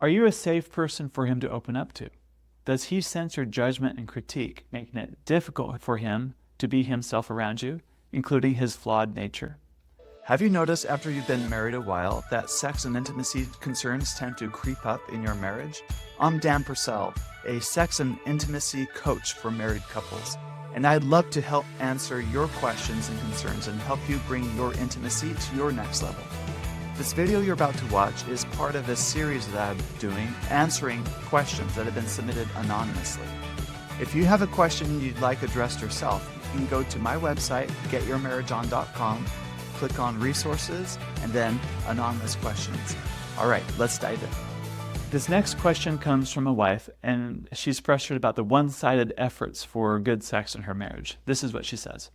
Are you a safe person for him to open up to? Does he sense your judgment and critique, making it difficult for him to be himself around you, including his flawed nature? Have you noticed after you've been married a while that sex and intimacy concerns tend to creep up in your marriage? I'm Dan Purcell, a sex and intimacy coach for married couples, and I'd love to help answer your questions and concerns and help you bring your intimacy to your next level. This video you're about to watch is part of a series that I'm doing, answering questions that have been submitted anonymously. If you have a question you'd like addressed yourself, you can go to my website, getyourmarriageon.com, click on resources, and then anonymous questions. All right, let's dive in. This next question comes from a wife, and she's frustrated about the one-sided efforts for good sex in her marriage. This is what she says.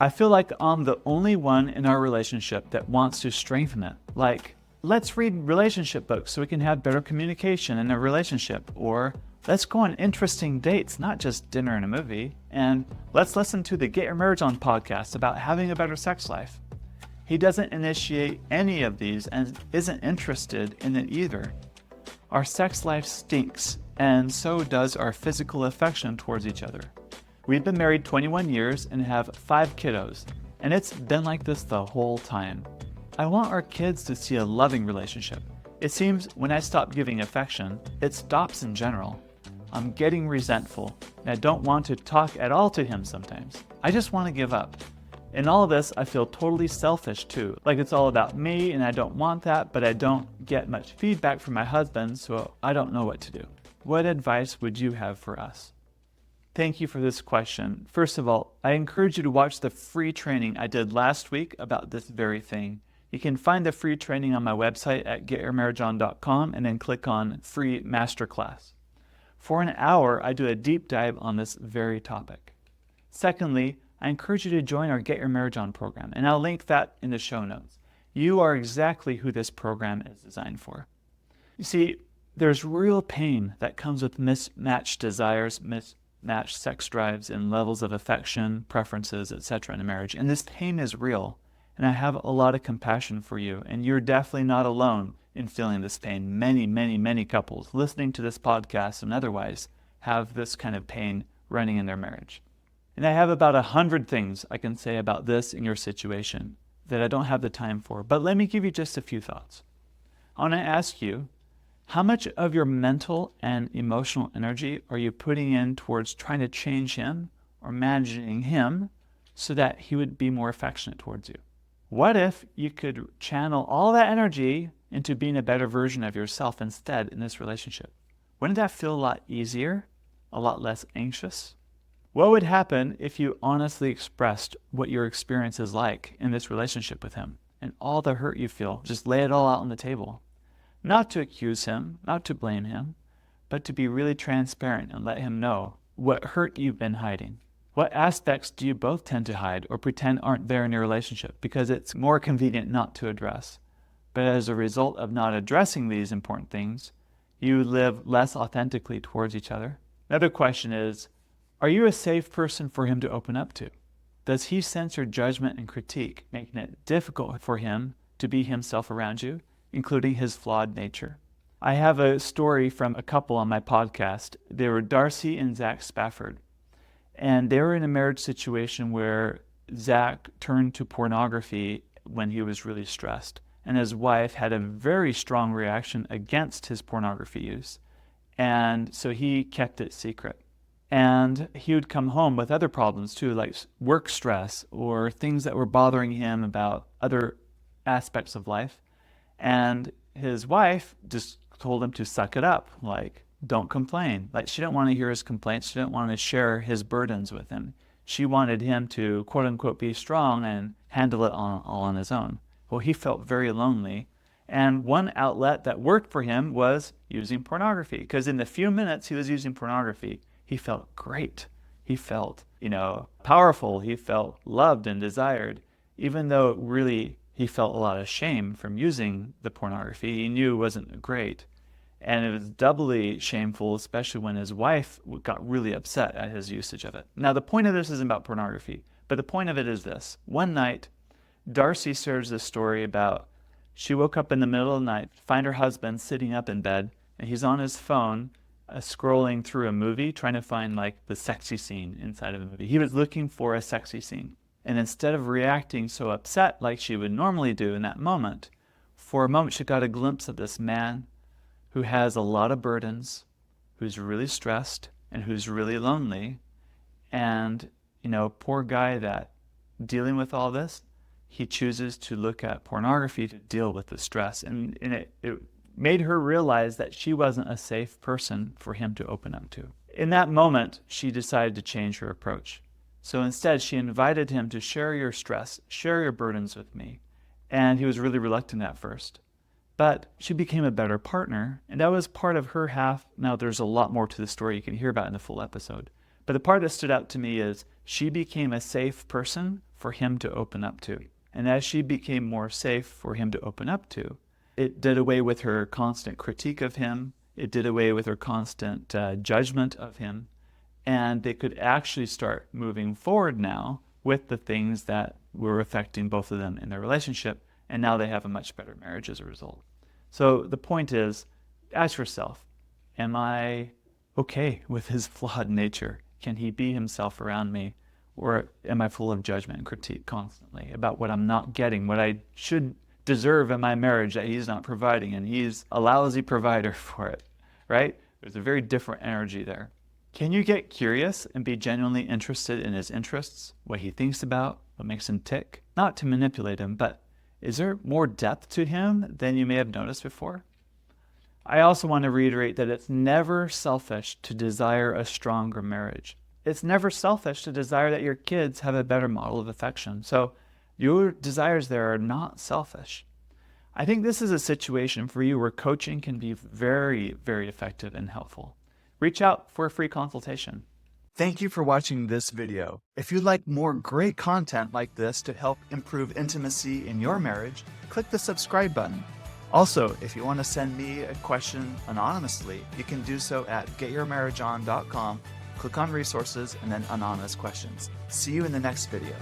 I feel like I'm the only one in our relationship that wants to strengthen it. Like, let's read relationship books so we can have better communication in a relationship. Or let's go on interesting dates, not just dinner and a movie. And let's listen to the Get Your Marriage On podcast about having a better sex life. He doesn't initiate any of these and isn't interested in it either. Our sex life stinks, and so does our physical affection towards each other. We've been married 21 years and have 5 kiddos, and it's been like this the whole time. I want our kids to see a loving relationship. It seems when I stop giving affection, it stops in general. I'm getting resentful, and I don't want to talk at all to him sometimes. I just want to give up. In all of this, I feel totally selfish too, like it's all about me and I don't want that, but I don't get much feedback from my husband, so I don't know what to do. What advice would you have for us? Thank you for this question. First of all, I encourage you to watch the free training I did last week about this very thing. You can find the free training on my website at getyourmarriageon.com and then click on free masterclass. For an hour, I do a deep dive on this very topic. Secondly, I encourage you to join our Get Your Marriage On program, and I'll link that in the show notes. You are exactly who this program is designed for. You see, there's real pain that comes with mismatched desires, mismatched sex drives, and levels of affection, preferences, etc. in a marriage. And this pain is real, and I have a lot of compassion for you, and you're definitely not alone in feeling this pain. Many couples listening to this podcast and otherwise have this kind of pain running in their marriage. And I have about 100 things I can say about this in your situation that I don't have the time for, but let me give you just a few thoughts. I want to ask you, how much of your mental and emotional energy are you putting in towards trying to change him or managing him so that he would be more affectionate towards you? What if you could channel all that energy into being a better version of yourself instead in this relationship? Wouldn't that feel a lot easier, a lot less anxious? What would happen if you honestly expressed what your experience is like in this relationship with him and all the hurt you feel? Just lay it all out on the table. Not to accuse him, not to blame him, but to be really transparent and let him know what hurt you've been hiding. What aspects do you both tend to hide or pretend aren't there in your relationship because it's more convenient not to address? But as a result of not addressing these important things, you live less authentically towards each other. Another question is, are you a safe person for him to open up to? Does he sense your judgment and critique, making it difficult for him to be himself around you, including his flawed nature? I have a story from a couple on my podcast. They were Darcy and Zach Spafford. And they were in a marriage situation where Zach turned to pornography when he was really stressed. And his wife had a very strong reaction against his pornography use. And so he kept it secret. And he would come home with other problems too, like work stress or things that were bothering him about other aspects of life. And his wife just told him to suck it up, like, don't complain. Like, she didn't want to hear his complaints. She didn't want to share his burdens with him. She wanted him to, quote unquote, be strong and handle it all on his own. Well, he felt very lonely. And one outlet that worked for him was using pornography, because in the few minutes he was using pornography, he felt great. He felt, powerful. He felt loved and desired, even though really he felt a lot of shame from using the pornography. He knew it wasn't great. And it was doubly shameful, especially when his wife got really upset at his usage of it. Now, the point of this isn't about pornography, but the point of it is this. One night, Darcy shares this story about she woke up in the middle of the night, find her husband sitting up in bed, and he's on his phone scrolling through a movie trying to find like the sexy scene inside of a movie. He was looking for a sexy scene. And instead of reacting so upset like she would normally do in that moment, for a moment she got a glimpse of this man who has a lot of burdens, who's really stressed, and who's really lonely. And, poor guy that dealing with all this, he chooses to look at pornography to deal with the stress. And it made her realize that she wasn't a safe person for him to open up to. In that moment, she decided to change her approach. So instead, she invited him to share your stress, share your burdens with me. And he was really reluctant at first. But she became a better partner, and that was part of her half. Now, there's a lot more to the story you can hear about in the full episode. But the part that stood out to me is she became a safe person for him to open up to. And as she became more safe for him to open up to, it did away with her constant critique of him. It did away with her constant judgment of him. And they could actually start moving forward now with the things that were affecting both of them in their relationship. And now they have a much better marriage as a result. So the point is, ask yourself, am I okay with his flawed nature? Can he be himself around me? Or am I full of judgment and critique constantly about what I'm not getting, what I should deserve in my marriage that he's not providing, and he's a lousy provider for it, right? There's a very different energy there. Can you get curious and be genuinely interested in his interests, what he thinks about, what makes him tick? Not to manipulate him, but is there more depth to him than you may have noticed before? I also want to reiterate that it's never selfish to desire a stronger marriage. It's never selfish to desire that your kids have a better model of affection. So your desires there are not selfish. I think this is a situation for you where coaching can be very, very effective and helpful. Reach out for a free consultation. Thank you for watching this video. If you'd like more great content like this to help improve intimacy in your marriage, click the subscribe button. Also, if you want to send me a question anonymously, you can do so at getyourmarriageon.com. Click on resources and then anonymous questions. See you in the next video.